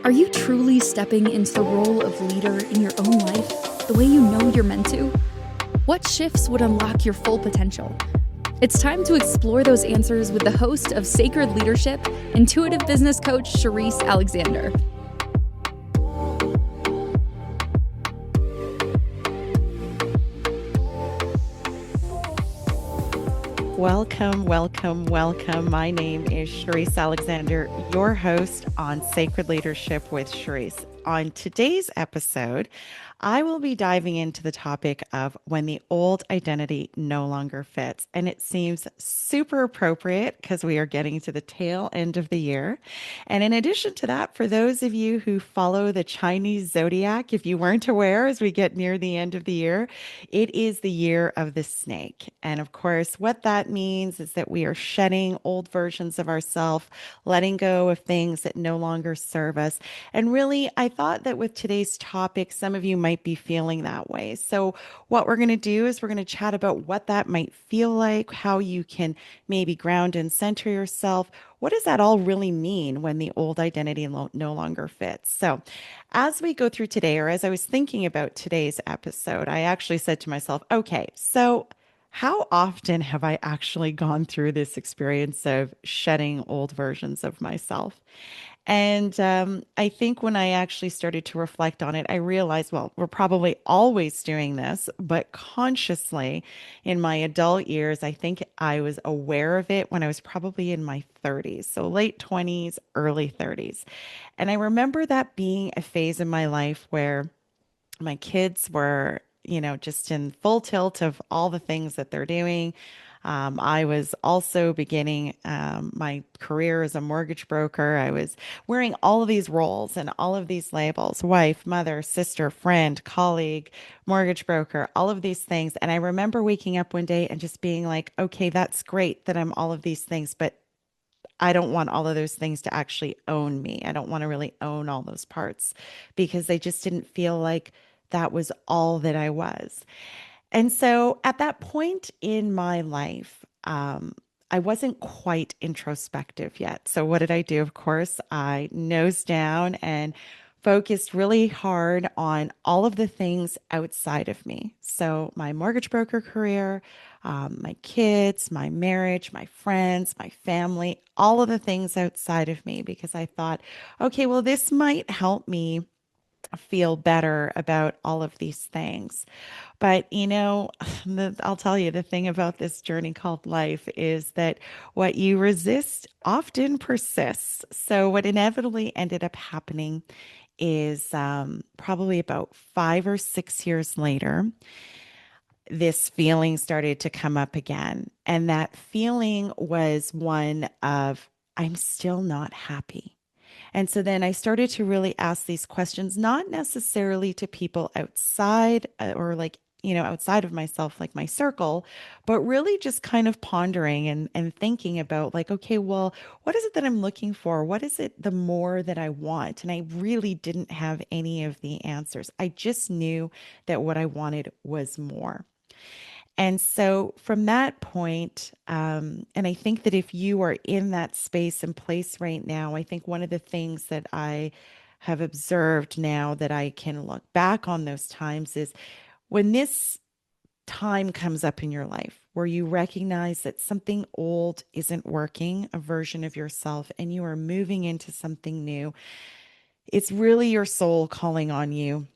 Are you truly stepping into the role of leader in your own life the way you know you're meant to? What shifts would unlock your full potential? It's time to explore those answers with the host of Sacred Leadership, intuitive business coach Sherisse Alexander. Welcome, welcome, welcome. My name is Sherisse Alexander, your host on Sacred Leadership with Sherisse. On today's episode, I will be diving into the topic of when the old identity no longer fits. And it seems super appropriate because we are getting to the tail end of the year. And in addition to that, for those of you who follow the Chinese zodiac, if you weren't aware, as we get near the end of the year, it is the year of the snake. And of course, what that means is that we are shedding old versions of ourselves, letting go of things that no longer serve us. And really, I thought that with today's topic, some of you might be feeling that way. So, what we're going to do is we're going to chat about what that might feel like, how you can maybe ground and center yourself. What does that all really mean when the old identity no longer fits? So, as we go through today, or as I was thinking about today's episode, I actually said to myself, okay, so how often have I actually gone through this experience of shedding old versions of myself? And I think when I actually started to reflect on it, I realized, well, we're probably always doing this, but consciously in my adult years, I think I was aware of it when I was probably in my 30s. So late 20s, early 30s. And I remember that being a phase in my life where my kids were, just in full tilt of all the things that they're doing. I was also beginning my career as a mortgage broker. I was wearing all of these roles and all of these labels: wife, mother, sister, friend, colleague, mortgage broker, all of these things. And I remember waking up one day and just being like, okay, that's great that I'm all of these things, but I don't want all of those things to actually own me. I don't want to really own all those parts because they just didn't feel like that was all that I was. And so at that point in my life, I wasn't quite introspective yet. So what did I do? Of course, I nosed down and focused really hard on all of the things outside of me. So my mortgage broker career, my kids, my marriage, my friends, my family, all of the things outside of me, because I thought, okay, well, this might help me feel better about all of these things. But I'll tell you the thing about this journey called life is that what you resist often persists. So, what inevitably ended up happening is probably about 5 or 6 years later, this feeling started to come up again. And that feeling was one of, I'm still not happy. And so then I started to really ask these questions, not necessarily to people outside or like, outside of myself, like my circle, but really just kind of pondering and thinking about like, okay, well, what is it that I'm looking for? What is it the more that I want? And I really didn't have any of the answers. I just knew that what I wanted was more. And so from that point, and I think that if you are in that space and place right now, I think one of the things that I have observed now that I can look back on those times is when this time comes up in your life where you recognize that something old isn't working, a version of yourself, and you are moving into something new, it's really your soul calling on you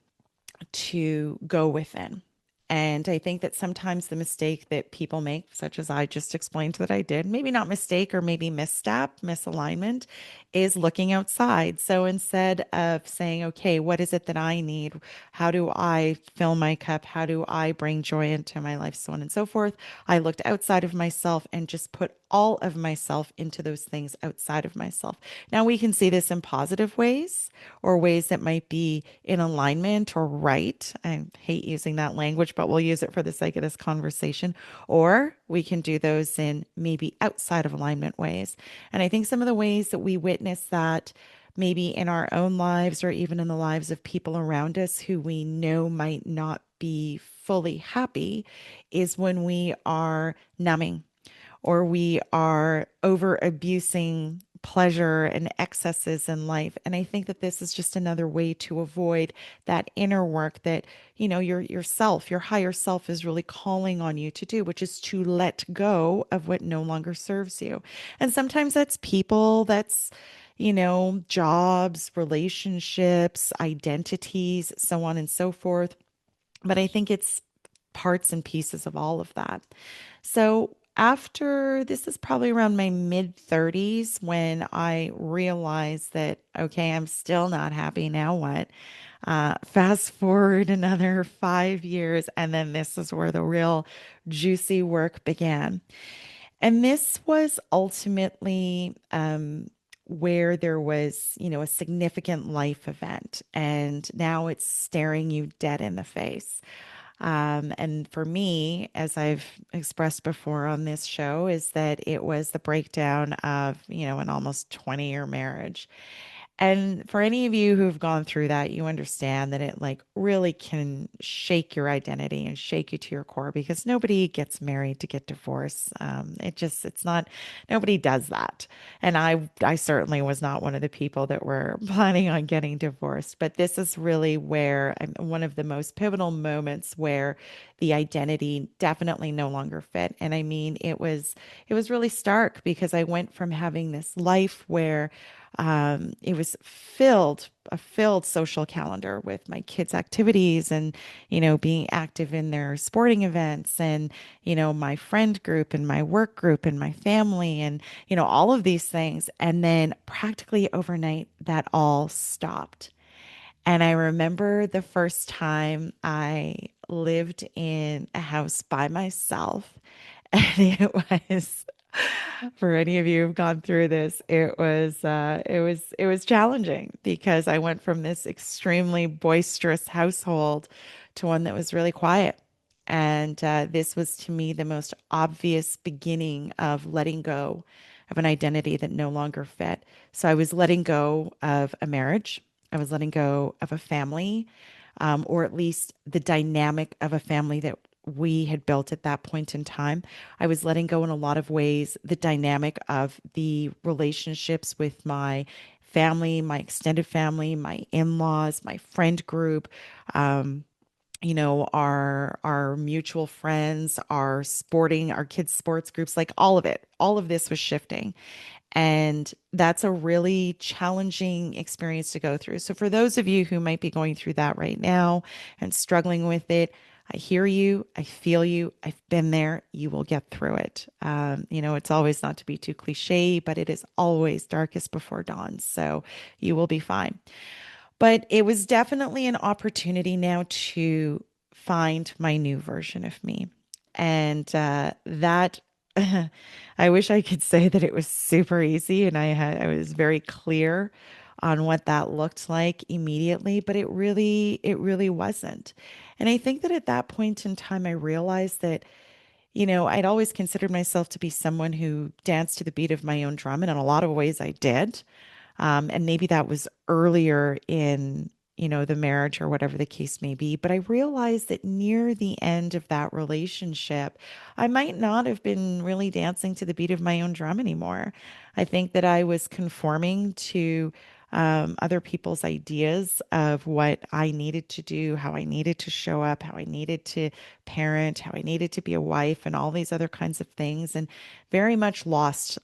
to go within. And I think that sometimes the mistake that people make, such as I just explained that I did, maybe not mistake or maybe misstep, misalignment, is looking outside. So instead of saying, okay, what is it that I need? How do I fill my cup? How do I bring joy into my life? So on and so forth. I looked outside of myself and just put all of myself into those things outside of myself. Now we can see this in positive ways or ways that might be in alignment or right. I hate using that language, but we'll use it for the sake of this conversation. Or we can do those in maybe outside of alignment ways. And I think some of the ways that we witness that maybe in our own lives or even in the lives of people around us who we know might not be fully happy is when we are numbing or we are over abusing pleasure and excesses in life. And I think that this is just another way to avoid that inner work that, yourself, your higher self is really calling on you to do, which is to let go of what no longer serves you. And sometimes that's people, that's, jobs, relationships, identities, so on and so forth. But I think it's parts and pieces of all of that. So after this is probably around my mid 30s when I realized that, okay, I'm still not happy. Now what? Fast forward another 5 years, and then this is where the real juicy work began. And this was ultimately where there was, a significant life event, and now it's staring you dead in the face. And for me, as I've expressed before on this show, is that it was the breakdown of, an almost 20-year marriage. And for any of you who've gone through that, you understand that it like really can shake your identity and shake you to your core because nobody gets married to get divorced. It's not, nobody does that. And I certainly was not one of the people that were planning on getting divorced. But this is really where one of the most pivotal moments where the identity definitely no longer fit. And I mean, it was really stark because I went from having this life where it was a filled social calendar with my kids' activities and, being active in their sporting events and, my friend group and my work group and my family and, all of these things. And then practically overnight, that all stopped. And I remember the first time I lived in a house by myself. And it was, for any of you who've gone through this, it was challenging because I went from this extremely boisterous household to one that was really quiet. And this was to me the most obvious beginning of letting go of an identity that no longer fit. So I was letting go of a marriage. I was letting go of a family, or at least the dynamic of a family that we had built at that point in time. I was letting go in a lot of ways the dynamic of the relationships with my family, my extended family, my in-laws, my friend group, our mutual friends, our kids' sports groups, like all of it. All of this was shifting. And that's a really challenging experience to go through. So, for those of you who might be going through that right now and struggling with it, I hear you. I feel you. I've been there. You will get through it. It's always not to be too cliche, but it is always darkest before dawn. So, you will be fine. But it was definitely an opportunity now to find my new version of me. And that I wish I could say that it was super easy and I was very clear on what that looked like immediately, but it really wasn't. And I think that at that point in time I realized that, I'd always considered myself to be someone who danced to the beat of my own drum, and in a lot of ways I did. And maybe that was earlier in, the marriage or whatever the case may be. But I realized that near the end of that relationship, I might not have been really dancing to the beat of my own drum anymore. I think that I was conforming to other people's ideas of what I needed to do, how I needed to show up, how I needed to parent, how I needed to be a wife, and all these other kinds of things, and very much lost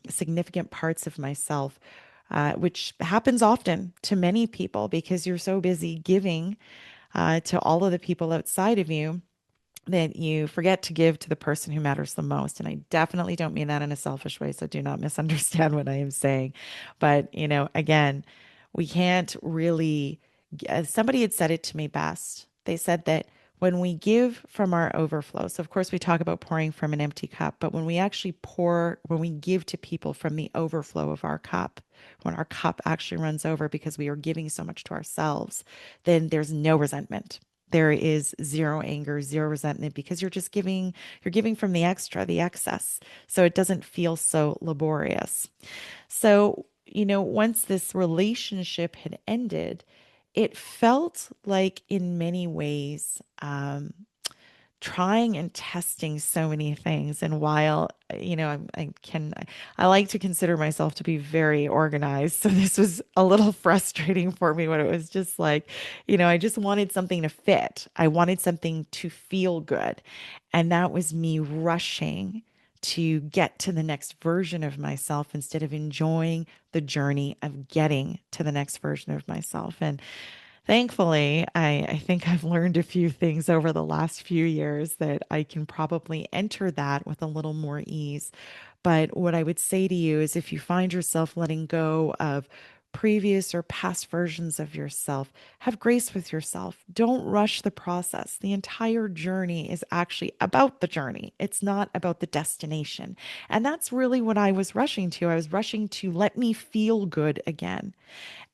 significant parts of myself, which happens often to many people because you're so busy giving to all of the people outside of you that you forget to give to the person who matters the most. And I definitely don't mean that in a selfish way, so do not misunderstand what I am saying. But, again, we can't really, somebody had said it to me best. They said that when we give from our overflow, so of course we talk about pouring from an empty cup, but when we actually when we give to people from the overflow of our cup, when our cup actually runs over because we are giving so much to ourselves, then there's no resentment. There is zero anger, zero resentment because you're giving from the extra, the excess. So it doesn't feel so laborious. So, once this relationship had ended, it felt like in many ways, trying and testing so many things. And while, I like to consider myself to be very organized. So this was a little frustrating for me when it was just like, I just wanted something to fit. I wanted something to feel good. And that was me rushing to get to the next version of myself instead of enjoying the journey of getting to the next version of myself. And thankfully, I think I've learned a few things over the last few years that I can probably enter that with a little more ease. But what I would say to you is if you find yourself letting go of previous or past versions of yourself, have grace with yourself. Don't rush the process. The entire journey is actually about the journey, it's not about the destination. And that's really what I was rushing to. I was rushing to let me feel good again.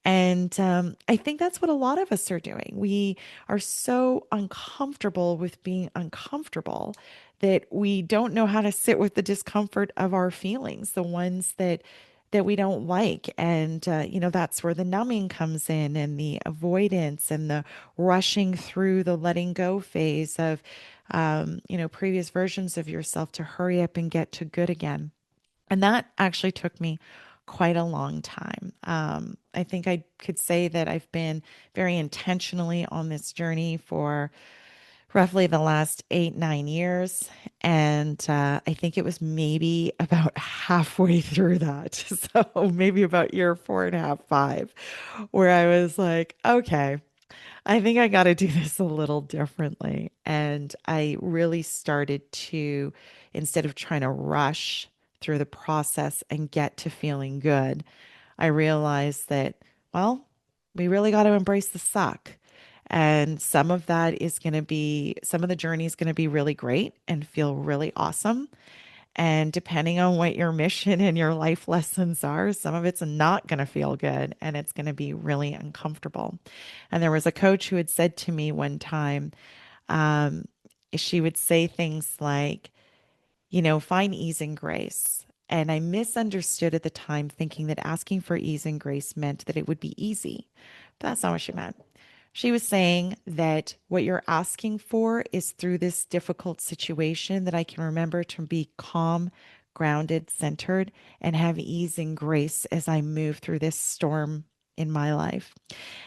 And I think that's what a lot of us are doing. We are so uncomfortable with being uncomfortable that we don't know how to sit with the discomfort of our feelings, the ones that we don't like. And that's where the numbing comes in, and the avoidance, and the rushing through the letting go phase of previous versions of yourself to hurry up and get to good again. And that actually took me quite a long time. I think I could say that I've been very intentionally on this journey for roughly the last 8, 9 years. And I think it was maybe about halfway through that. So maybe about year 4.5, 5, where I was like, okay, I think I got to do this a little differently. And I really started to, instead of trying to rush through the process and get to feeling good, I realized that, well, we really got to embrace the suck. And some of that is going to be, some of the journey is going to be really great and feel really awesome. And depending on what your mission and your life lessons are, some of it's not going to feel good and it's going to be really uncomfortable. And there was a coach who had said to me one time, um, she would say things like, find ease and grace. And I misunderstood at the time, thinking that asking for ease and grace meant that it would be easy. But that's not what she meant. She was saying that what you're asking for is through this difficult situation that I can remember to be calm, grounded, centered, and have ease and grace as I move through this storm in my life.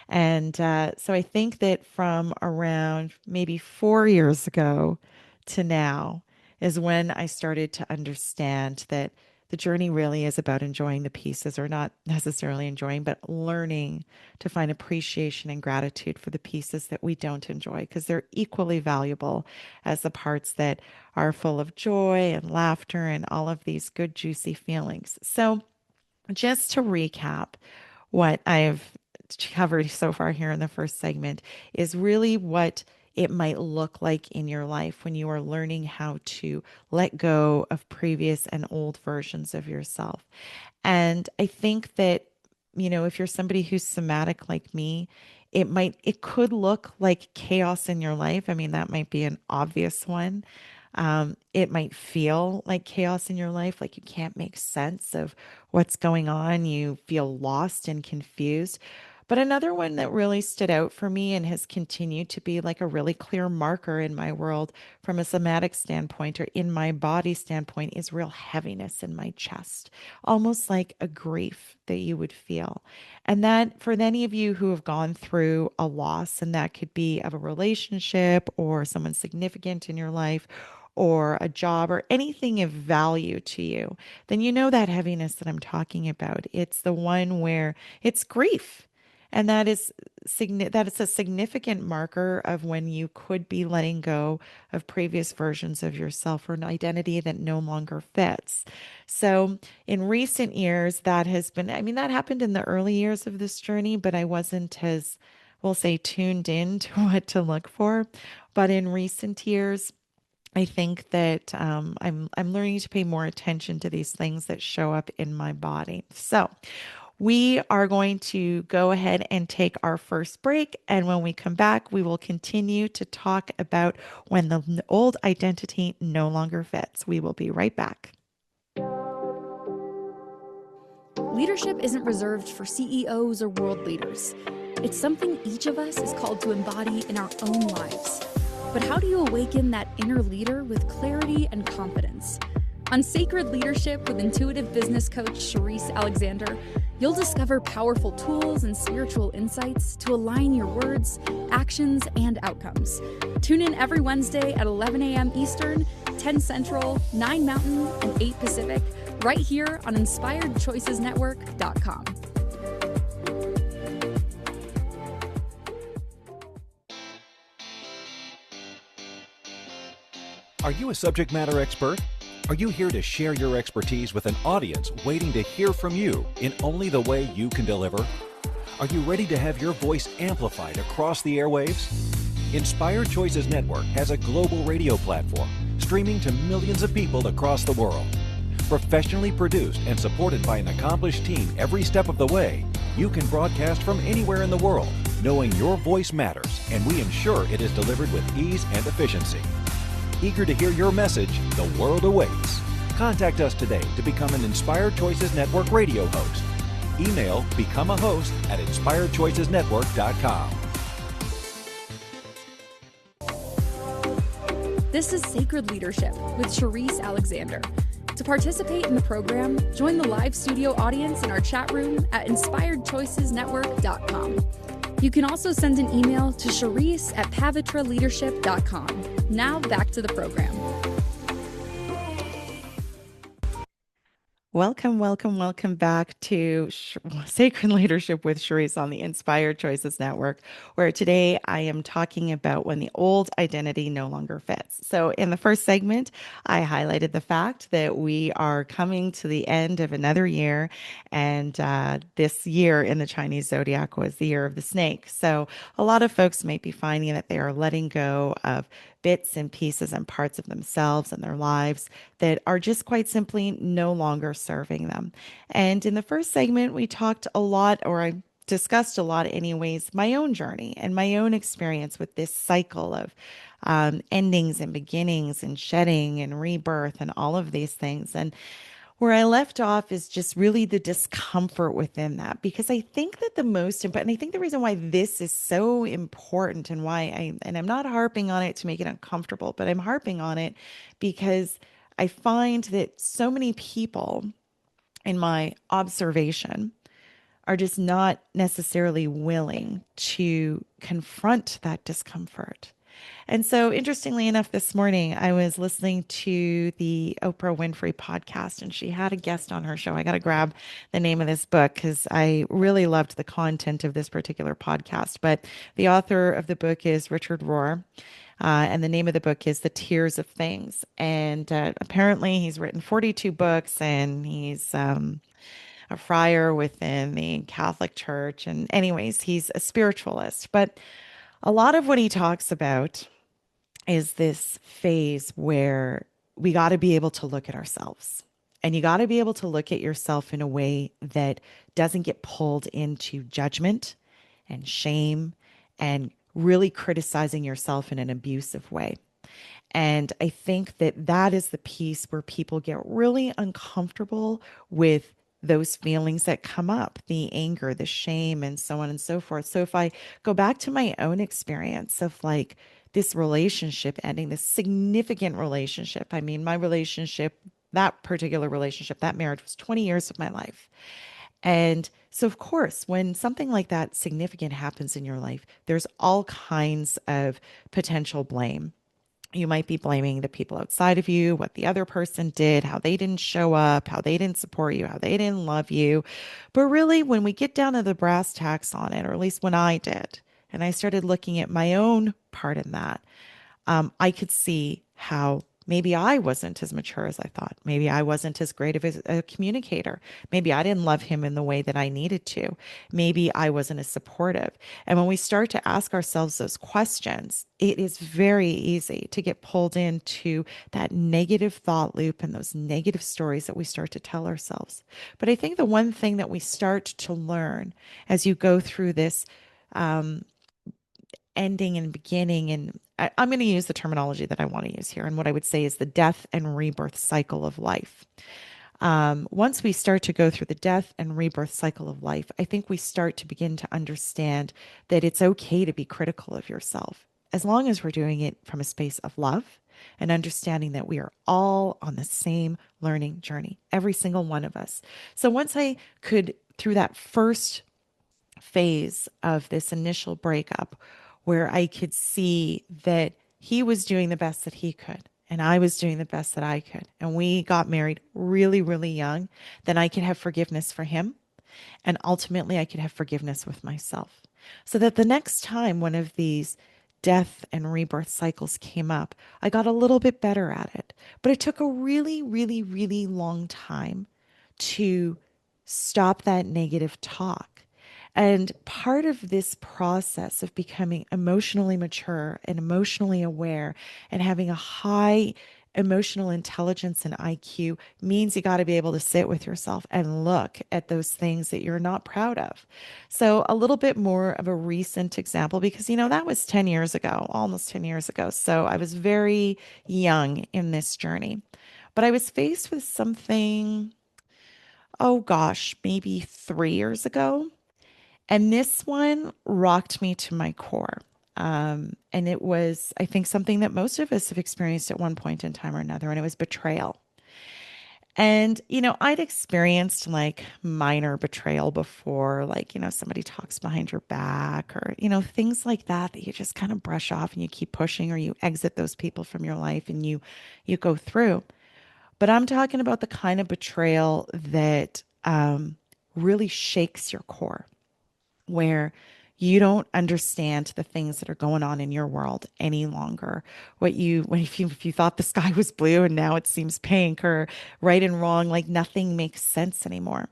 And so I think that from around maybe 4 years ago to now is when I started to understand that the journey really is about enjoying the pieces, or not necessarily enjoying, but learning to find appreciation and gratitude for the pieces that we don't enjoy, because they're equally valuable as the parts that are full of joy and laughter and all of these good, juicy feelings. So, just to recap, what I've covered so far here in the first segment is really what it might look like in your life when you are learning how to let go of previous and old versions of yourself. And I think that, if you're somebody who's somatic like me, it could look like chaos in your life. I mean, that might be an obvious one. It might feel like chaos in your life, like you can't make sense of what's going on. You feel lost and confused. But another one that really stood out for me and has continued to be like a really clear marker in my world from a somatic standpoint, or in my body standpoint, is real heaviness in my chest, almost like a grief that you would feel. And that, for any of you who have gone through a loss, and that could be of a relationship or someone significant in your life, or a job, or anything of value to you, then you know that heaviness that I'm talking about. It's the one where it's grief. And that is a significant marker of when you could be letting go of previous versions of yourself, or an identity that no longer fits. So in recent years, that has been, I mean, that happened in the early years of this journey, but I wasn't as, we'll say, tuned in to what to look for. But in recent years, I think that I'm learning to pay more attention to these things that show up in my body. So we are going to go ahead and take our first break. And when we come back, we will continue to talk about when the old identity no longer fits. We will be right back. Leadership isn't reserved for CEOs or world leaders. It's something each of us is called to embody in our own lives. But how do you awaken that inner leader with clarity and confidence? On Sacred Leadership with intuitive business coach Sherisse Alexander, you'll discover powerful tools and spiritual insights to align your words, actions, and outcomes. Tune in every Wednesday at 11 a.m. Eastern, 10 Central, 9 Mountain, and 8 Pacific, right here on InspiredChoicesNetwork.com. Are you a subject matter expert? Are you here to share your expertise with an audience waiting to hear from you in only the way you can deliver? Are you ready to have your voice amplified across the airwaves? Inspired Choices Network has a global radio platform streaming to millions of people across the world. Professionally produced and supported by an accomplished team every step of the way, you can broadcast from anywhere in the world, knowing your voice matters, and we ensure it is delivered with ease and efficiency. Eager to hear your message, the world awaits. Contact us today to become an Inspired Choices Network radio host. Email become a host at inspiredchoicesnetwork.com. This is Sacred Leadership with Sherisse Alexander. To participate in the program, join the live studio audience in our chat room at inspiredchoicesnetwork.com. You can also send an email to Sherisse@pavitraleadership.com. Now back to the program. Welcome back to Sacred Leadership with Sherisse on the Inspired Choices Network, where today I am talking about when the old identity no longer fits. So in the first segment, I highlighted the fact that we are coming to the end of another year, and this year in the Chinese zodiac was the year of the snake. So a lot of folks might be finding that they are letting go of bits and pieces and parts of themselves and their lives that are just quite simply no longer serving them. And in the first segment, we talked a lot, or I discussed a lot, anyways, my own journey and my own experience with this cycle of endings and beginnings and shedding and rebirth and all of these things. And where I left off is just really the discomfort within that, because I think that the most important, I think the reason why this is so important and why and I'm not harping on it to make it uncomfortable, but I'm harping on it because I find that so many people in my observation are just not necessarily willing to confront that discomfort. And so, interestingly enough, this morning I was listening to the Oprah Winfrey podcast, and she had a guest on her show. I got to grab the name of this book because I really loved the content of this particular podcast. But the author of the book is Richard Rohr. And the name of the book is The Tears of Things. And apparently he's written 42 books, and he's a friar within the Catholic Church. And anyways, he's a spiritualist. But a lot of what he talks about is this phase where we got to be able to look at ourselves. And you got to be able to look at yourself in a way that doesn't get pulled into judgment and shame and really criticizing yourself in an abusive way. And I think that that is the piece where people get really uncomfortable with those feelings that come up, the anger, the shame, and so on and so forth. So if I go back to my own experience of like this relationship ending, this significant relationship, I mean, my relationship, that particular relationship, that marriage was 20 years of my life. And so, of course, when something like that significant happens in your life, there's all kinds of potential blame. You might be blaming the people outside of you, what the other person did, how they didn't show up, how they didn't support you, how they didn't love you. But really, when we get down to the brass tacks on it, or at least when I did, and I started looking at my own part in that, I could see how maybe I wasn't as mature as I thought. Maybe I wasn't as great of a communicator. Maybe I didn't love him in the way that I needed to. Maybe I wasn't as supportive. And when we start to ask ourselves those questions, it is very easy to get pulled into that negative thought loop and those negative stories that we start to tell ourselves. But I think the one thing that we start to learn as you go through this ending and beginning, and I'm going to use the terminology that I want to use here, and what I would say is the death and rebirth cycle of life. Once we start to go through the death and rebirth cycle of life, I think we start to begin to understand that it's okay to be critical of yourself, as long as we're doing it from a space of love and understanding that we are all on the same learning journey, every single one of us. So once I could, through that first phase of this initial breakup, where I could see that he was doing the best that he could and I was doing the best that I could, and we got married really, really young, then I could have forgiveness for him. And ultimately, I could have forgiveness with myself. So that the next time one of these death and rebirth cycles came up, I got a little bit better at it. But it took a really, really, really long time to stop that negative talk. And part of this process of becoming emotionally mature and emotionally aware and having a high emotional intelligence and IQ means you got to be able to sit with yourself and look at those things that you're not proud of. So, a little bit more of a recent example, because, that was 10 years ago, almost 10 years ago. So, I was very young in this journey, but I was faced with something, oh gosh, maybe 3 years ago. And this one rocked me to my core. And it was, I think, something that most of us have experienced at one point in time or another, and it was betrayal. And, I'd experienced like minor betrayal before, like, somebody talks behind your back or, things like that that you just kind of brush off and you keep pushing, or you exit those people from your life and you go through. But I'm talking about the kind of betrayal that really shakes your core, where you don't understand the things that are going on in your world any longer. If you thought the sky was blue and now it seems pink, or right and wrong, like nothing makes sense anymore.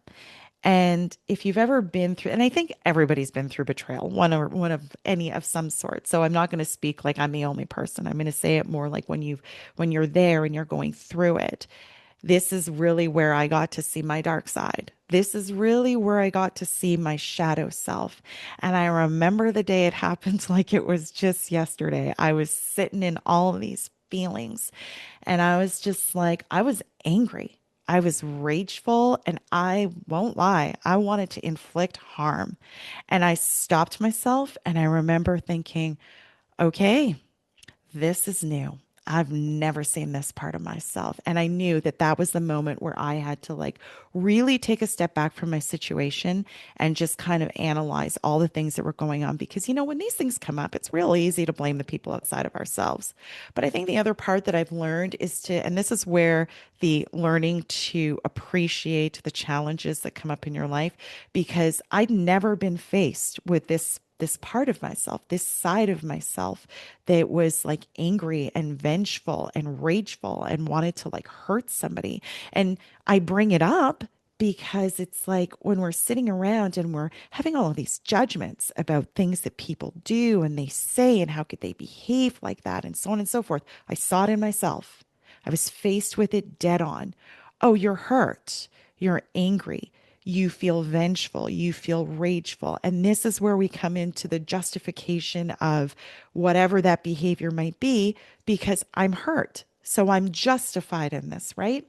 And if you've ever been through, and I think everybody's been through betrayal, one of any of some sort. So I'm not going to speak like I'm the only person. I'm going to say it more like when you're there and you're going through it. This is really where I got to see my dark side. This is really where I got to see my shadow self. And I remember the day it happened like it was just yesterday. I was sitting in all of these feelings, and I was just like, I was angry. I was rageful, and I won't lie, I wanted to inflict harm. And I stopped myself, and I remember thinking, okay, this is new. I've never seen this part of myself. And I knew that that was the moment where I had to like really take a step back from my situation and just kind of analyze all the things that were going on. Because, when these things come up, it's real easy to blame the people outside of ourselves. But I think the other part that I've learned is and this is where the learning to appreciate the challenges that come up in your life, because I'd never been faced with this part of myself, this side of myself that was like angry and vengeful and rageful and wanted to like hurt somebody. And I bring it up because it's like when we're sitting around and we're having all of these judgments about things that people do and they say and how could they behave like that and so on and so forth. I saw it in myself. I was faced with it dead on. Oh, you're hurt. You're angry. You feel vengeful, you feel rageful. And this is where we come into the justification of whatever that behavior might be, because I'm hurt. So I'm justified in this, right?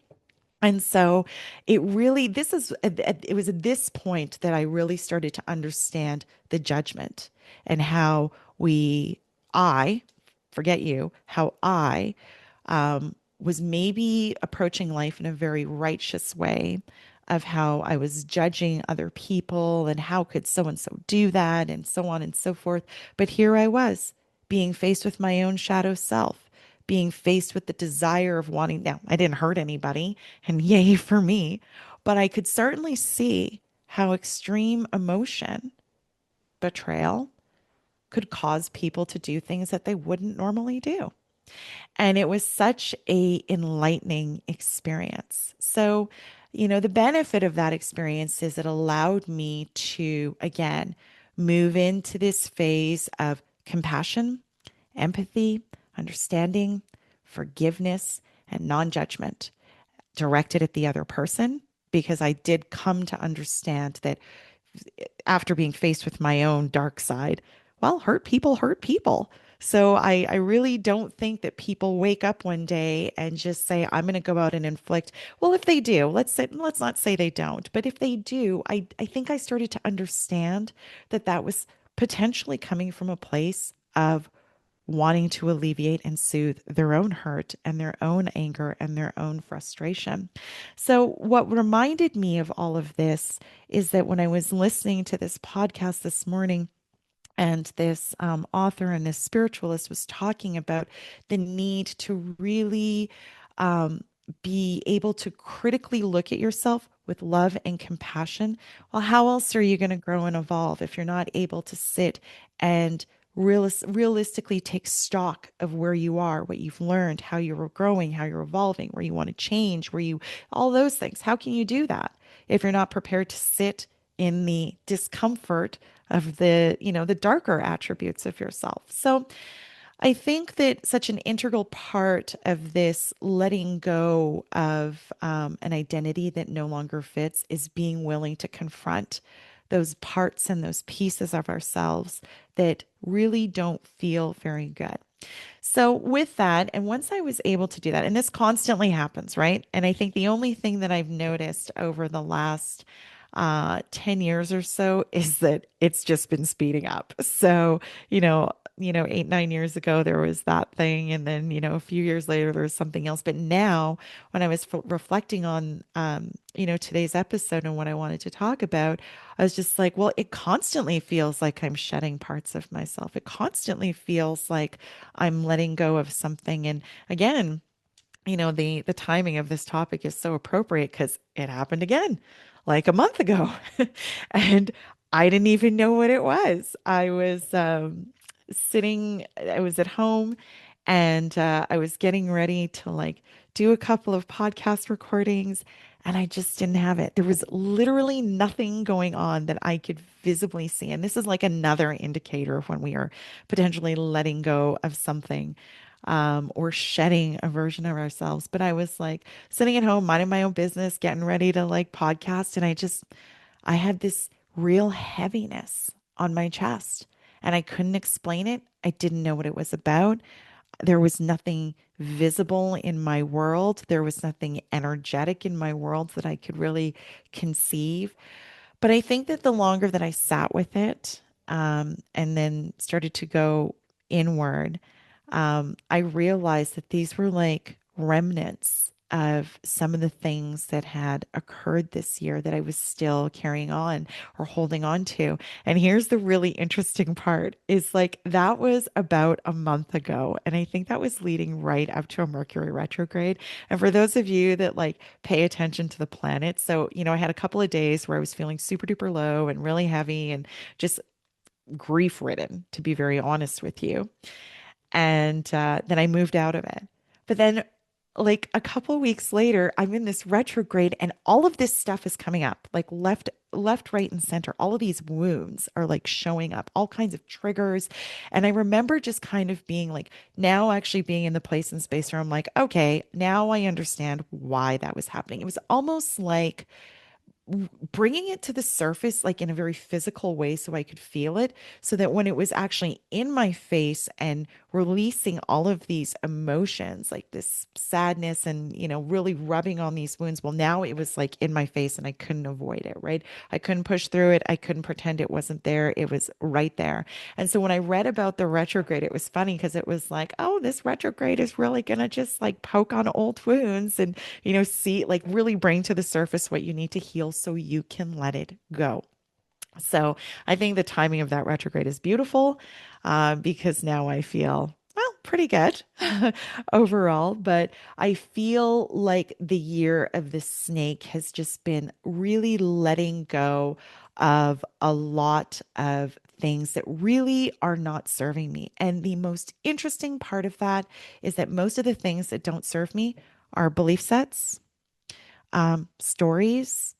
And so it was at this point that I really started to understand the judgment and how I, forget you, how I was maybe approaching life in a very righteous way, of how I was judging other people and how could so and so do that and so on and so forth. But here I was being faced with my own shadow self, being faced with the desire of wanting. Now, I didn't hurt anybody, and yay for me, but I could certainly see how extreme emotion, betrayal, could cause people to do things that they wouldn't normally do. And it was such a enlightening experience. So, the benefit of that experience is it allowed me to, again, move into this phase of compassion, empathy, understanding, forgiveness, and non judgment directed at the other person, because I did come to understand that after being faced with my own dark side, well, hurt people hurt people. So I really don't think that people wake up one day and just say, I'm going to go out and inflict. Well, if they do, let's not say they don't, but if they do, I think I started to understand that that was potentially coming from a place of wanting to alleviate and soothe their own hurt and their own anger and their own frustration. So, what reminded me of all of this is that when I was listening to this podcast this morning, and this author and this spiritualist was talking about the need to really um, be able to critically look at yourself with love and compassion. Well, how else are you going to grow and evolve if you're not able to sit and realistically take stock of where you are, what you've learned, how you're growing, how you're evolving, where you want to change, all those things? How can you do that if you're not prepared to sit in the discomfort of the darker attributes of yourself? So I think that such an integral part of this letting go of an identity that no longer fits is being willing to confront those parts and those pieces of ourselves that really don't feel very good. So, with that, and once I was able to do that, and this constantly happens, right? And I think the only thing that I've noticed over the last 10 years or so is that it's just been speeding up. So, eight, 9 years ago, there was that thing. And then, a few years later, there was something else. But now, when I was reflecting on, today's episode and what I wanted to talk about, I was just like, well, it constantly feels like I'm shedding parts of myself. It constantly feels like I'm letting go of something. And again, the timing of this topic is so appropriate because it happened again like a month ago. And I didn't even know what it was. I was I was at home, and I was getting ready to like do a couple of podcast recordings, and I just didn't have it. There was literally nothing going on that I could visibly see. And this is like another indicator of when we are potentially letting go of something, or shedding a version of ourselves. But I was like sitting at home, minding my own business, getting ready to like podcast. And I had this real heaviness on my chest, and I couldn't explain it. I didn't know what it was about. There was nothing visible in my world. There was nothing energetic in my world that I could really conceive. But I think that the longer that I sat with it, and then started to go inward, I realized that these were like remnants of some of the things that had occurred this year that I was still carrying on or holding on to. And here's the really interesting part is like that was about a month ago. And I think that was leading right up to a Mercury retrograde. And for those of you that like pay attention to the planet, so, I had a couple of days where I was feeling super duper low and really heavy and just grief ridden, to be very honest with you. And then I moved out of it. But then, like a couple weeks later, I'm in this retrograde, and all of this stuff is coming up, like left, right, and center. All of these wounds are like showing up, all kinds of triggers. And I remember just kind of being like, now actually being in the place and space where I'm like, okay, now I understand why that was happening. It was almost like bringing it to the surface like in a very physical way so I could feel it, so that when it was actually in my face and releasing all of these emotions like this sadness and really rubbing on these wounds, well, now it was like in my face and I couldn't avoid it, right? I couldn't push through it. I couldn't pretend it wasn't there. It was right there. And so when I read about the retrograde, it was funny because it was like, oh, this retrograde is really gonna just like poke on old wounds and see, like, really bring to the surface what you need to heal so you can let it go. So I think the timing of that retrograde is beautiful, because now I feel, well, pretty good overall. But I feel like the year of the snake has just been really letting go of a lot of things that really are not serving me. And the most interesting part of that is that most of the things that don't serve me are belief sets, stories.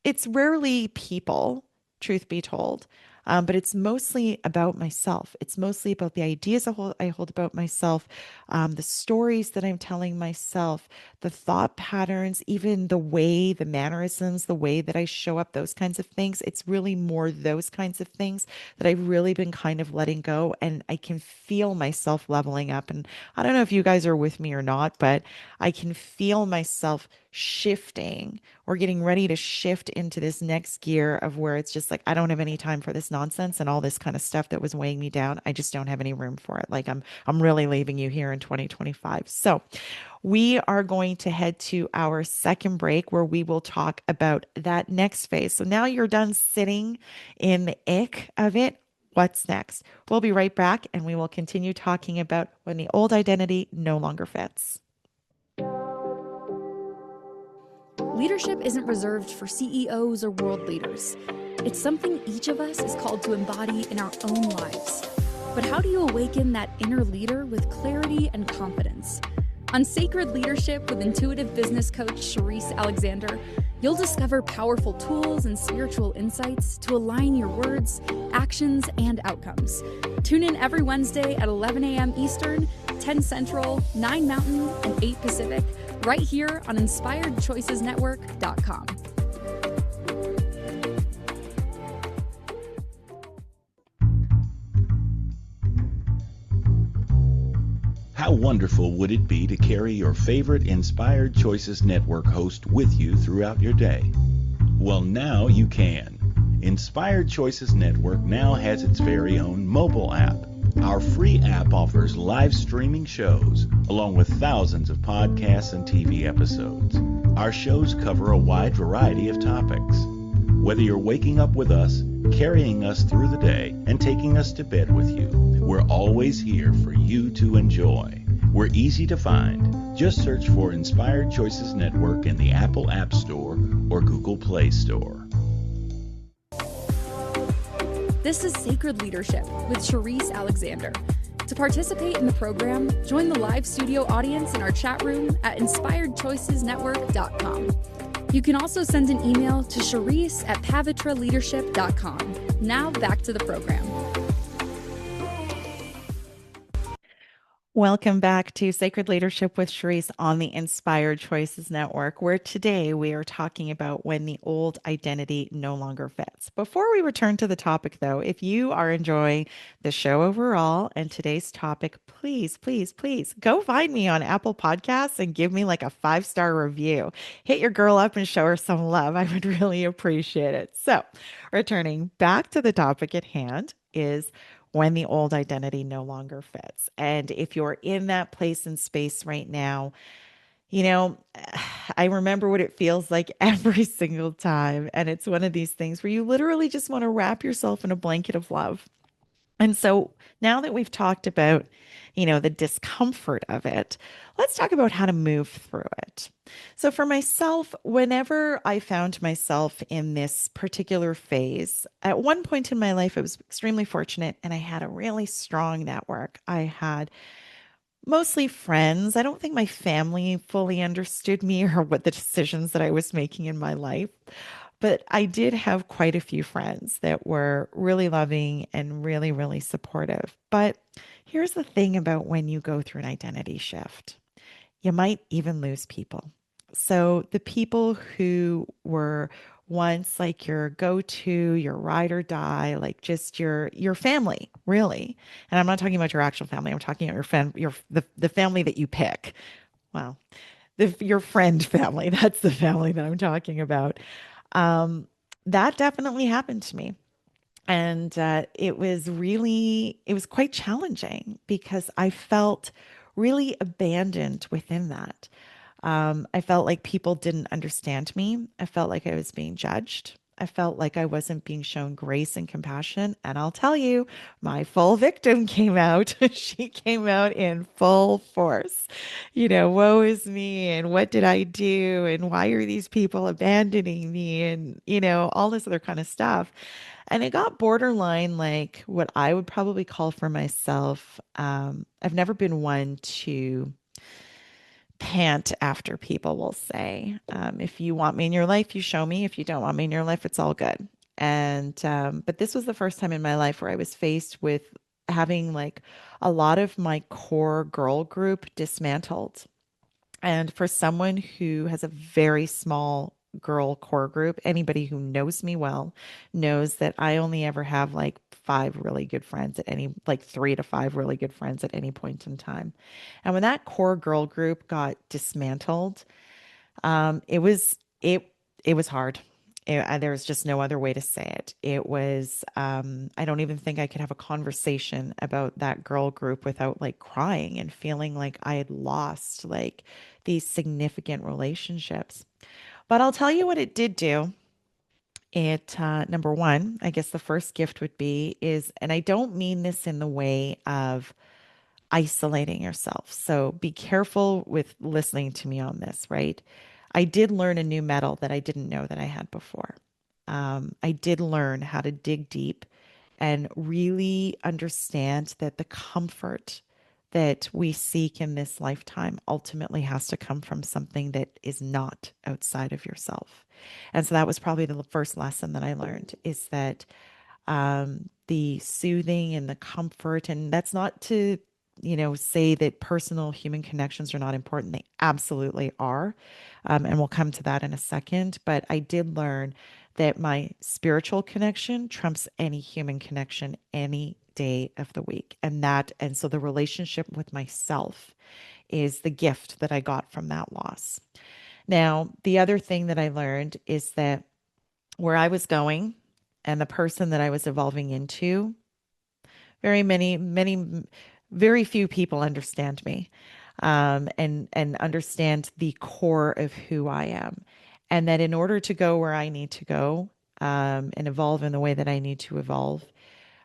It's rarely people, truth be told, but it's mostly about myself. It's mostly about the ideas I hold about myself, the stories that I'm telling myself, the thought patterns, even the mannerisms, the way that I show up, those kinds of things. It's really more those kinds of things that I've really been kind of letting go, and I can feel myself leveling up. And I don't know if you guys are with me or not, but I can feel myself shifting. We're getting ready to shift into this next gear of where it's just like, I don't have any time for this nonsense and all this kind of stuff that was weighing me down. I just don't have any room for it. Like I'm really leaving you here in 2025. So we are going to head to our second break where we will talk about that next phase. So now you're done sitting in the ick of it. What's next? We'll be right back and we will continue talking about when the old identity no longer fits. Leadership isn't reserved for CEOs or world leaders. It's something each of us is called to embody in our own lives. But how do you awaken that inner leader with clarity and confidence? On Sacred Leadership with intuitive business coach Sherisse Alexander, you'll discover powerful tools and spiritual insights to align your words, actions, and outcomes. Tune in every Wednesday at 11 a.m. Eastern, 10 Central, 9 Mountain, and 8 Pacific, right here on InspiredChoicesNetwork.com. How wonderful would it be to carry your favorite Inspired Choices Network host with you throughout your day? Well, now you can. Inspired Choices Network now has its very own mobile app. Our free app offers live streaming shows, along with thousands of podcasts and TV episodes. Our shows cover a wide variety of topics. Whether you're waking up with us, carrying us through the day, and taking us to bed with you, we're always here for you to enjoy. We're easy to find. Just search for Inspired Choices Network in the Apple App Store or Google Play Store. This is Sacred Leadership with Sherisse Alexander. To participate in the program, join the live studio audience in our chat room at InspiredChoicesNetwork.com. You can also send an email to Sherisse@pavitraleadership.com. Now back to the program. Welcome back to Sacred Leadership with Sherisse on the Inspired Choices Network, where today we are talking about when the old identity no longer fits. Before we return to the topic, though, if you are enjoying the show overall and today's topic, please, please, please go find me on Apple Podcasts and give me like a 5-star review. Hit your girl up and show her some love. I would really appreciate it. So, returning back to the topic at hand is when the old identity no longer fits. And if you're in that place and space right now, you know, I remember what it feels like every single time. And it's one of these things where you literally just want to wrap yourself in a blanket of love. And so now that we've talked about, the discomfort of it, let's talk about how to move through it. So for myself, whenever I found myself in this particular phase, at one point in my life, I was extremely fortunate and I had a really strong network. I had mostly friends. I don't think my family fully understood me or what the decisions that I was making in my life. But I did have quite a few friends that were really loving and really, really supportive. But here's the thing about when you go through an identity shift, you might even lose people. So the people who were once like your go-to, your ride or die, like just your family, really. And I'm not talking about your actual family. I'm talking about the family that you pick. Well, your friend family. That's the family that I'm talking about. That definitely happened to me. And it was quite challenging because I felt really abandoned within that. I felt like people didn't understand me. I felt like I was being judged. I felt like I wasn't being shown grace and compassion. And I'll tell you, my full victim came out. She came out in full force. Woe is me. And what did I do? And why are these people abandoning me? And, all this other kind of stuff. And it got borderline like what I would probably call for myself. I've never been one to pant after people, will say. If you want me in your life, you show me. If you don't want me in your life, it's all good. And but this was the first time in my life where I was faced with having like a lot of my core girl group dismantled. And for someone who has a very small girl core group, anybody who knows me well knows that I only ever have like 5 really good friends at any, like 3 to 5 really good friends at any point in time. And when that core girl group got dismantled, It was hard. There's just no other way to say it. It was, I don't even think I could have a conversation about that girl group without like crying and feeling like I had lost like these significant relationships. But I'll tell you what it did do. It, number one, I guess the first gift would be is, and I don't mean this in the way of isolating yourself. So be careful with listening to me on this, right? I did learn a new metal that I didn't know that I had before. I did learn how to dig deep and really understand that the comfort that we seek in this lifetime ultimately has to come from something that is not outside of yourself. And so that was probably the first lesson that I learned is that the soothing and the comfort. And that's not to, say that personal human connections are not important. They absolutely are. And we'll come to that in a second. But I did learn that my spiritual connection trumps any human connection any day of the week. And so the relationship with myself is the gift that I got from that loss. Now, the other thing that I learned is that where I was going and the person that I was evolving into, very few people understand me, and understand the core of who I am, and that in order to go where I need to go, and evolve in the way that I need to evolve,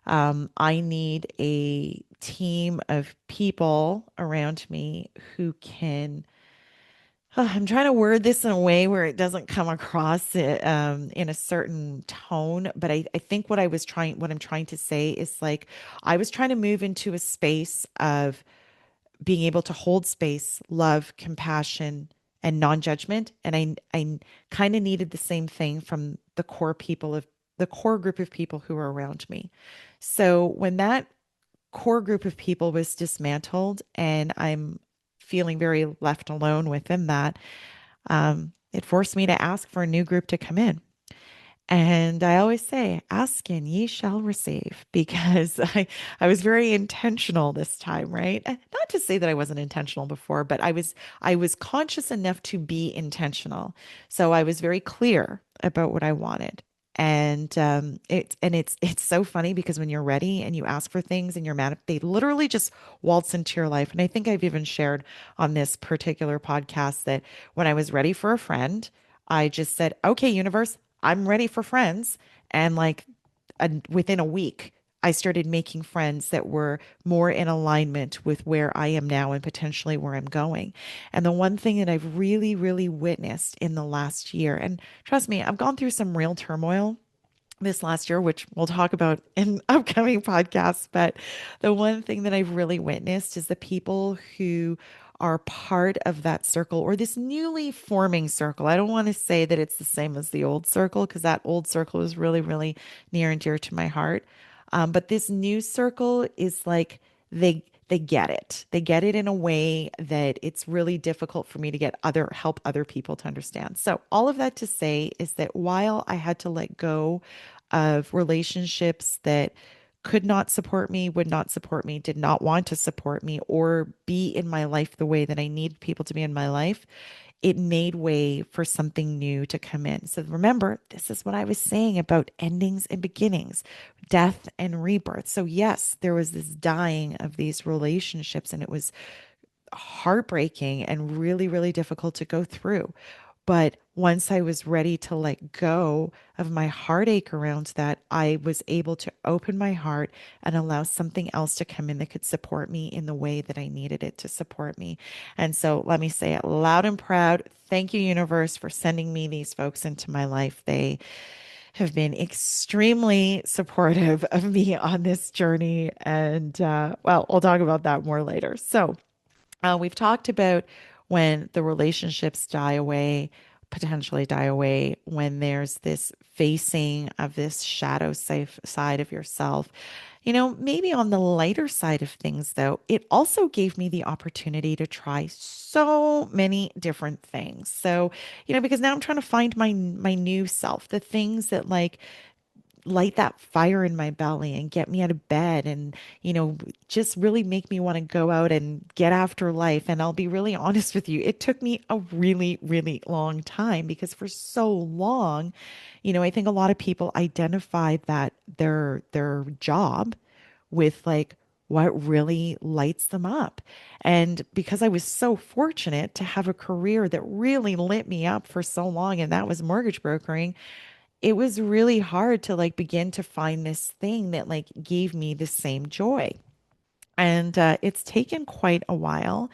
I need a team of people around me who can I'm trying to word this in a way where it doesn't come across in a certain tone, but I think what I'm trying to say is like, I was trying to move into a space of being able to hold space, love, compassion, and non-judgment. And I kind of needed the same thing from the core group of people who were around me. So when that core group of people was dismantled and I'm feeling very left alone within that, it forced me to ask for a new group to come in. And I always say, ask and ye shall receive, because I was very intentional this time, right? Not to say that I wasn't intentional before, but I was conscious enough to be intentional. So I was very clear about what I wanted. And it's so funny because when you're ready and you ask for things and you're mad, they literally just waltz into your life. And I think I've even shared on this particular podcast that when I was ready for a friend, I just said, okay, universe, I'm ready for friends. And like within a week, I started making friends that were more in alignment with where I am now and potentially where I'm going. And the one thing that I've really, really witnessed in the last year, and trust me, I've gone through some real turmoil this last year, which we'll talk about in upcoming podcasts. But the one thing that I've really witnessed is the people who are part of that circle or this newly forming circle. I don't want to say that it's the same as the old circle because that old circle is really, really near and dear to my heart. But this new circle is like they get it. They get it in a way that it's really difficult for me to get help other people to understand. So all of that to say is that while I had to let go of relationships that could not support me, would not support me, did not want to support me or be in my life the way that I need people to be in my life, it made way for something new to come in. So remember, this is what I was saying about endings and beginnings, death and rebirth. So yes, there was this dying of these relationships and it was heartbreaking and really, really difficult to go through. But once I was ready to let go of my heartache around that, I was able to open my heart and allow something else to come in that could support me in the way that I needed it to support me. And so let me say it loud and proud. Thank you, universe, for sending me these folks into my life. They have been extremely supportive of me on this journey. And well, we'll talk about that more later. So, we've talked about when the relationships die away, potentially die away, when there's this facing of this shadow safe side of yourself. Maybe on the lighter side of things, though, it also gave me the opportunity to try so many different things. So, because now I'm trying to find my new self, the things that like light that fire in my belly and get me out of bed and, just really make me want to go out and get after life. And I'll be really honest with you, it took me a really, really long time because for so long, I think a lot of people identify that their job with like what really lights them up. And because I was so fortunate to have a career that really lit me up for so long, and that was mortgage brokering, it was really hard to like begin to find this thing that like gave me the same joy. And it's taken quite a while.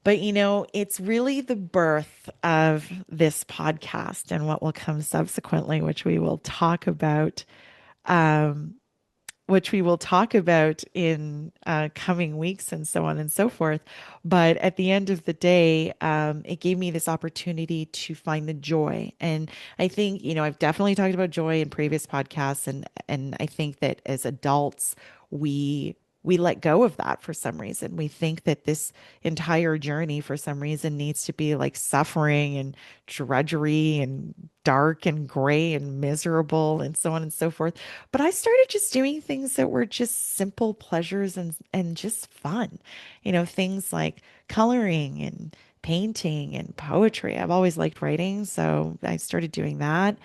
But, it's really the birth of this podcast and what will come subsequently, which we will talk about in coming weeks and so on and so forth. But at the end of the day, it gave me this opportunity to find the joy. And I think, I've definitely talked about joy in previous podcasts, and I think that as adults, we we let go of that for some reason. We think that this entire journey for some reason needs to be like suffering and drudgery and dark and gray and miserable and so on and so forth. But I started just doing things that were just simple pleasures and just fun. Things like coloring and painting and poetry. I've always liked writing, so I started doing that.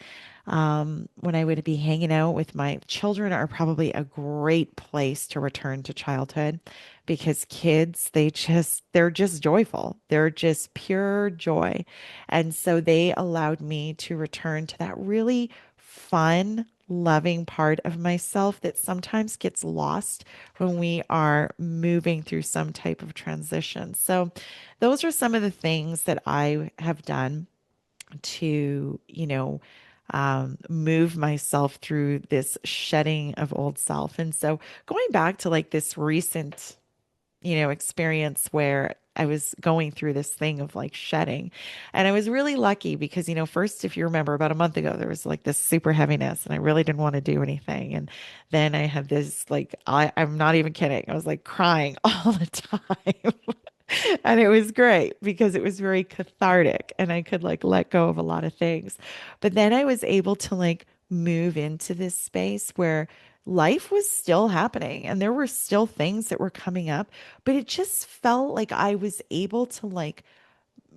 When I would be hanging out with my children are probably a great place to return to childhood because kids, they're just joyful. They're just pure joy. And so they allowed me to return to that really fun, loving part of myself that sometimes gets lost when we are moving through some type of transition. So those are some of the things that I have done to, move myself through this shedding of old self. And so going back to like this recent, experience where I was going through this thing of like shedding. And I was really lucky because, first, if you remember about a month ago, there was like this super heaviness and I really didn't want to do anything. And then I had this, like, I'm not even kidding. I was like crying all the time. And it was great because it was very cathartic and I could like let go of a lot of things. But then I was able to like move into this space where life was still happening and there were still things that were coming up, but it just felt like I was able to like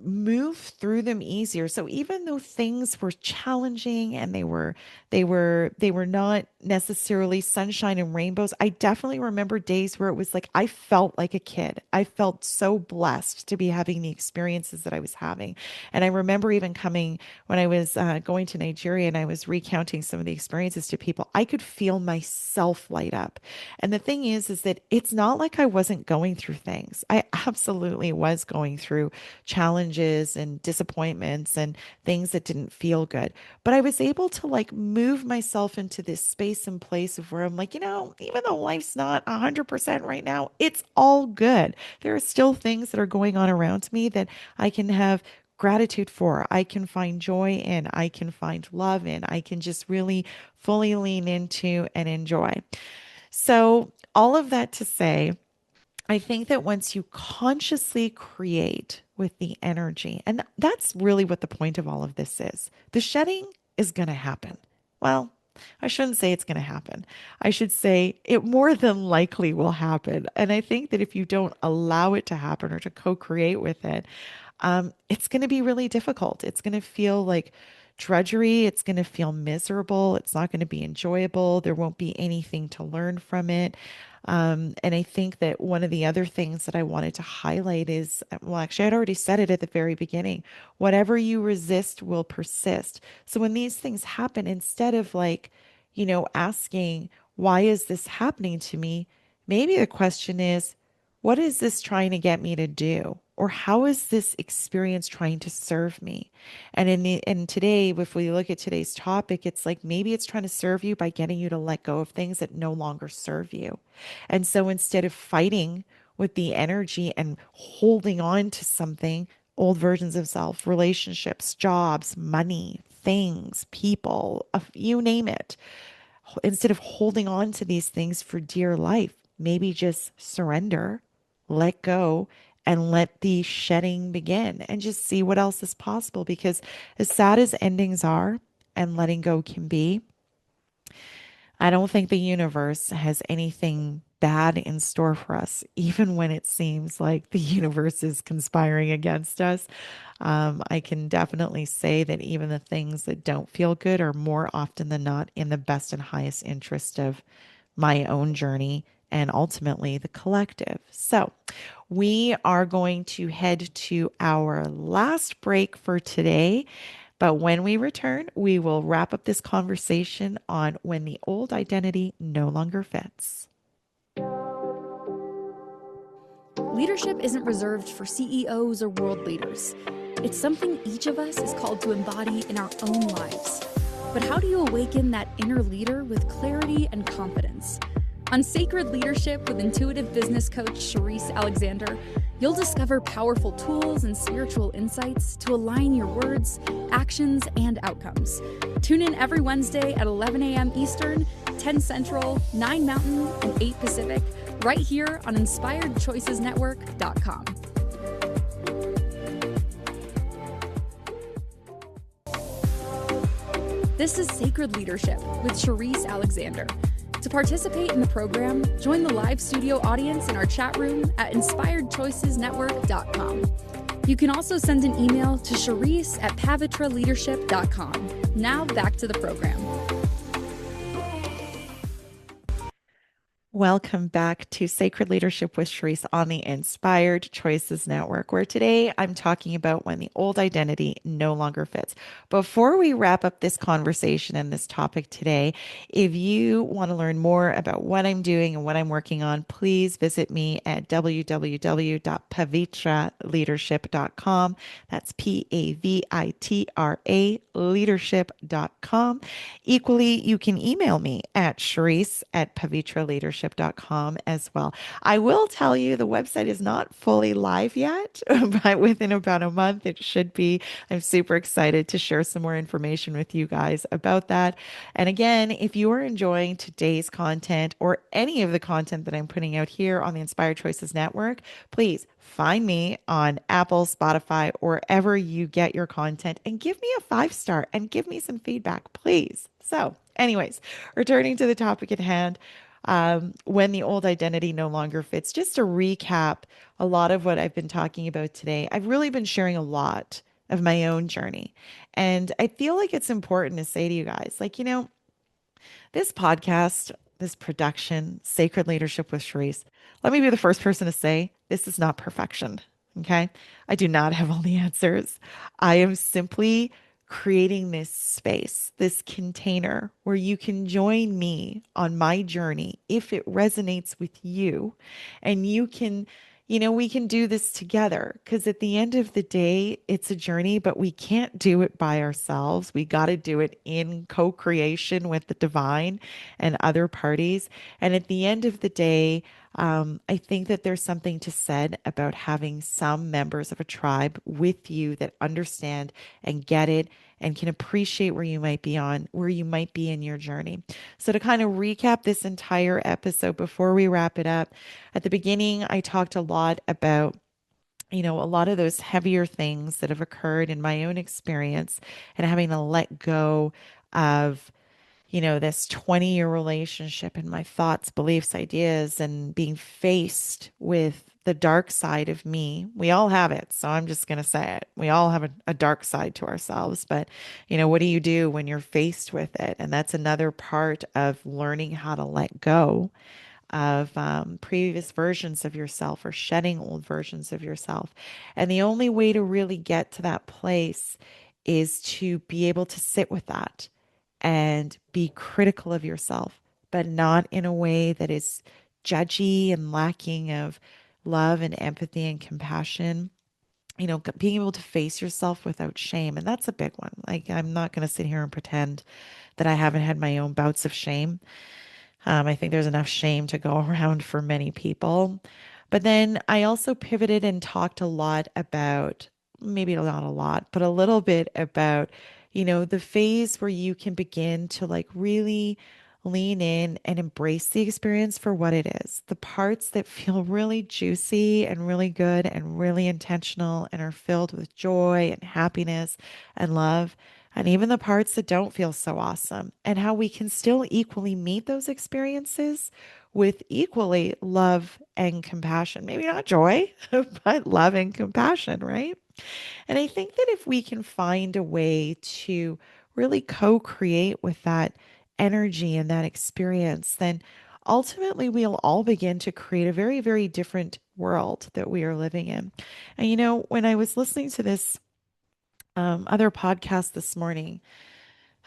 move through them easier. So even though things were challenging and they were not necessarily sunshine and rainbows, I definitely remember days where it was like I felt like a kid. I felt so blessed to be having the experiences that I was having. And I remember even coming when I was going to Nigeria and I was recounting some of the experiences to people, I could feel myself light up. And the thing is that it's not like I wasn't going through things. I absolutely was going through challenges and disappointments and things that didn't feel good. But I was able to like move myself into this space and place of where I'm like, even though life's not 100% right now, it's all good. There are still things that are going on around me that I can have gratitude for. I can find joy in, I can find love in, I can just really fully lean into and enjoy. So, all of that to say, I think that once you consciously create with the energy, and that's really what the point of all of this is, the shedding is going to happen. Well, I shouldn't say it's going to happen. I should say it more than likely will happen. And I think that if you don't allow it to happen or to co create with it, it's going to be really difficult. It's going to feel like drudgery. It's going to feel miserable. It's not going to be enjoyable. There won't be anything to learn from it. And I think that one of the other things that I wanted to highlight is, well, actually, I'd already said it at the very beginning. Whatever you resist will persist. So when these things happen, instead of like, asking, why is this happening to me? Maybe the question is, what is this trying to get me to do? Or how is this experience trying to serve me? And today, if we look at today's topic, it's like maybe it's trying to serve you by getting you to let go of things that no longer serve you. And so instead of fighting with the energy and holding on to something, old versions of self, relationships, jobs, money, things, people, you name it, instead of holding on to these things for dear life, maybe just surrender, let go, and let the shedding begin and just see what else is possible. Because as sad as endings are and letting go can be, I don't think the universe has anything bad in store for us, even when it seems like the universe is conspiring against us. I can definitely say that even the things that don't feel good are more often than not in the best and highest interest of my own journey and ultimately the collective. So, we are going to head to our last break for today. But when we return, we will wrap up this conversation on when the old identity no longer fits. Leadership isn't reserved for CEOs or world leaders. It's something each of us is called to embody in our own lives. But how do you awaken that inner leader with clarity and confidence? On Sacred Leadership with intuitive business coach Sherisse Alexander, you'll discover powerful tools and spiritual insights to align your words, actions, and outcomes. Tune in every Wednesday at 11 a.m. Eastern, 10 Central, 9 Mountain, and 8 Pacific, right here on InspiredChoicesNetwork.com. This is Sacred Leadership with Sherisse Alexander. To participate in the program, join the live studio audience in our chat room at InspiredChoicesNetwork.com. You can also send an email to Sherisse@pavitraleadership.com. Now back to the program. Welcome back to Sacred Leadership with Sherisse on the Inspired Choices Network, where today I'm talking about when the old identity no longer fits. Before we wrap up this conversation and this topic today, if you want to learn more about what I'm doing and what I'm working on, please visit me at www.pavitraleadership.com. That's PAVITRA leadership.com. Equally, you can email me at Sherisse@pavitraleadership.com as well. I will tell you the website is not fully live yet, but within about a month it should be. I'm super excited to share some more information with you guys about that. And again, if you are enjoying today's content or any of the content that I'm putting out here on the Inspired Choices Network, please find me on Apple, Spotify, or wherever you get your content and give me a 5-star and give me some feedback, please. So, anyways, returning to the topic at hand, when the old identity no longer fits, just to recap a lot of what I've been talking about today, I've really been sharing a lot of my own journey. And I feel like it's important to say to you guys, like, this podcast, this production, Sacred Leadership with Sherisse, let me be the first person to say this is not perfection. Okay. I do not have all the answers. I am simply creating this space, this container where you can join me on my journey if it resonates with you, and you can. We can do this together because at the end of the day, it's a journey, but we can't do it by ourselves. We got to do it in co creation with the divine and other parties. And at the end of the day, I think that there's something to said about having some members of a tribe with you that understand and get it and can appreciate where you might be in your journey. So to kind of recap this entire episode before we wrap it up, at the beginning, I talked a lot about a lot of those heavier things that have occurred in my own experience and having to let go of this 20-year relationship and my thoughts, beliefs, ideas, and being faced with the dark side of me. We all have it. So I'm just going to say it. We all have a dark side to ourselves. But, what do you do when you're faced with it? And that's another part of learning how to let go of previous versions of yourself or shedding old versions of yourself. And the only way to really get to that place is to be able to sit with that and be critical of yourself, but not in a way that is judgy and lacking of love and empathy and compassion. Being able to face yourself without shame. And that's a big one. Like, I'm not going to sit here and pretend that I haven't had my own bouts of shame. I think there's enough shame to go around for many people. But then I also pivoted and talked a lot about, maybe not a lot, but a little bit about, the phase where you can begin to like really lean in and embrace the experience for what it is. The parts that feel really juicy and really good and really intentional and are filled with joy and happiness and love. and even the parts that don't feel so awesome, and how we can still equally meet those experiences with equally love and compassion. Maybe not joy, but love and compassion, right? And I think that if we can find a way to really co create with that energy and that experience, then ultimately we'll all begin to create a very, very different world that we are living in. And when I was listening to this other podcast this morning,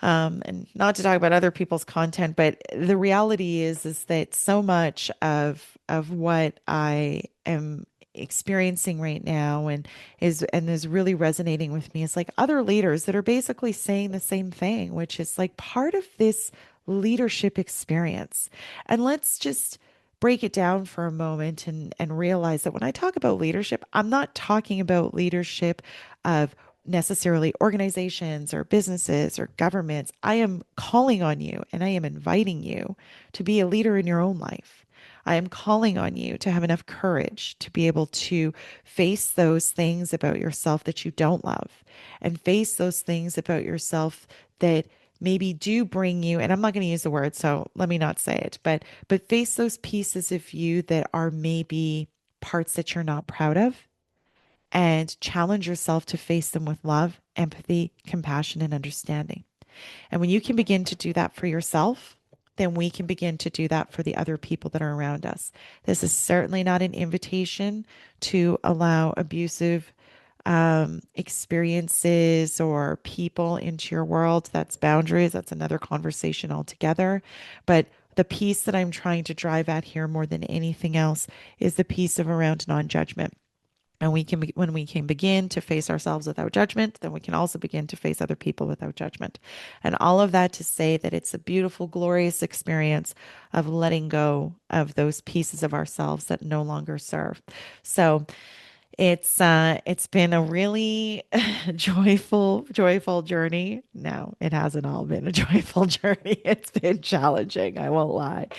and not to talk about other people's content, but the reality is that so much of what I am experiencing right now and is really resonating with me is like other leaders that are basically saying the same thing, which is like part of this leadership experience. And let's just break it down for a moment and realize that when I talk about leadership, I'm not talking about leadership of necessarily organizations or businesses or governments. I am calling on you and I am inviting you to be a leader in your own life. I am calling on you to have enough courage to be able to face those things about yourself that you don't love and face those things about yourself that maybe do bring you, and I'm not going to use the word, so let me not say it, but face those pieces of you that are maybe parts that you're not proud of, and challenge yourself to face them with love, empathy, compassion, and understanding. And when you can begin to do that for yourself, then we can begin to do that for the other people that are around us. This is certainly not an invitation to allow abusive experiences or people into your world. That's boundaries. That's another conversation altogether. But the piece that I'm trying to drive at here more than anything else is the piece of around non-judgment. And when we can begin to face ourselves without judgment, then we can also begin to face other people without judgment. And all of that to say that it's a beautiful, glorious experience of letting go of those pieces of ourselves that no longer serve. So it's been a really joyful journey. No, it hasn't all been a joyful journey. It's been challenging, I won't lie.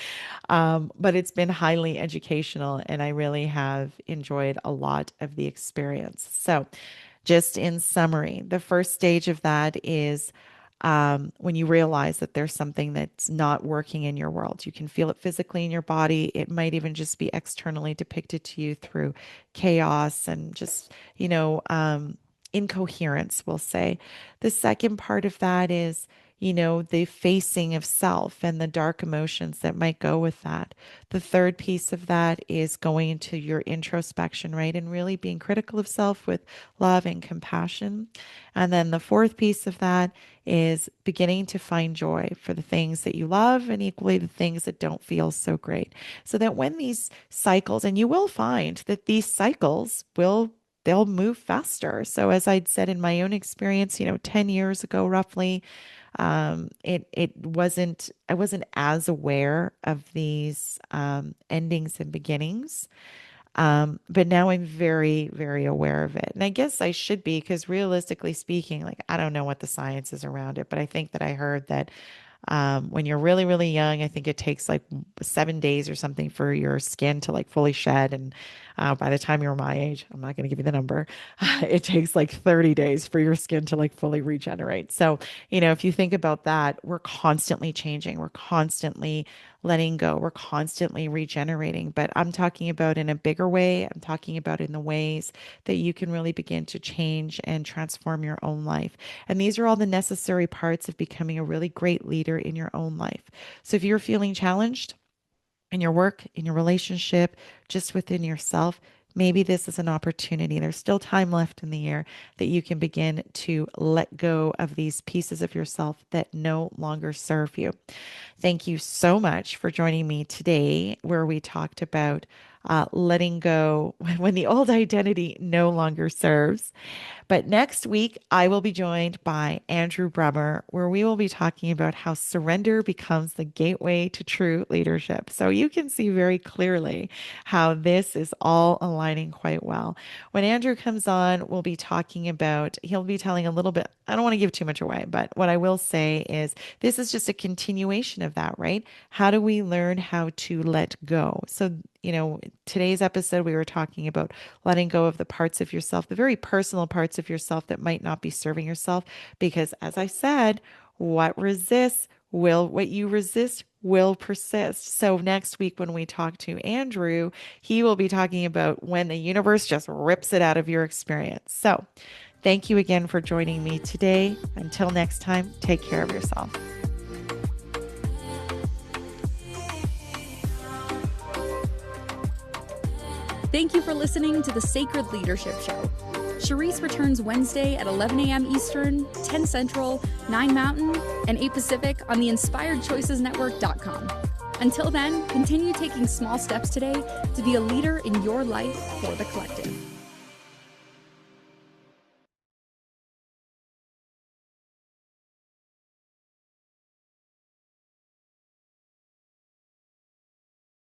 But it's been highly educational, and I really have enjoyed a lot of the experience. So, just in summary, the first stage of that is when you realize that there's something that's not working in your world. You can feel it physically in your body. It might even just be externally depicted to you through chaos and just, incoherence, we'll say. The second part of that is, the facing of self and the dark emotions that might go with that. The third piece of that is going into your introspection, right? And really being critical of self with love and compassion. And then the fourth piece of that is beginning to find joy for the things that you love and equally the things that don't feel so great. So that when these cycles, and you will find that these cycles they'll move faster. So as I'd said in my own experience, 10 years ago, roughly, I wasn't as aware of these endings and beginnings. But now I'm very, very aware of it. And I guess I should be, because realistically speaking, like I don't know what the science is around it, but I think that I heard that when you're really, really young, I think it takes like 7 days or something for your skin to like fully shed. And by the time you're my age, I'm not going to give you the number, it takes like 30 days for your skin to like fully regenerate. So, if you think about that, we're constantly changing, we're constantly letting go, we're constantly regenerating. But I'm talking about in a bigger way, I'm talking about in the ways that you can really begin to change and transform your own life. And these are all the necessary parts of becoming a really great leader in your own life. So if you're feeling challenged in your work, in your relationship, just within yourself, maybe this is an opportunity. There's still time left in the year that you can begin to let go of these pieces of yourself that no longer serve you. Thank you so much for joining me today, where we talked about letting go when the old identity no longer serves. But next week, I will be joined by Andrew Brummer, where we will be talking about how surrender becomes the gateway to true leadership. So you can see very clearly how this is all aligning quite well. When Andrew comes on, he'll be telling a little bit. I don't want to give too much away, but what I will say is this is just a continuation of that, right? How do we learn how to let go? So today's episode, we were talking about letting go of the parts of yourself, the very personal parts of yourself that might not be serving yourself. Because as I said, what you resist will persist. So next week, when we talk to Andrew, he will be talking about when the universe just rips it out of your experience. So thank you again for joining me today. Until next time, take care of yourself. Thank you for listening to the Sacred Leadership Show. Sherisse returns Wednesday at 11 a.m. Eastern, 10 Central, 9 Mountain, and 8 Pacific on the InspiredChoicesNetwork.com. Until then, continue taking small steps today to be a leader in your life for the collective.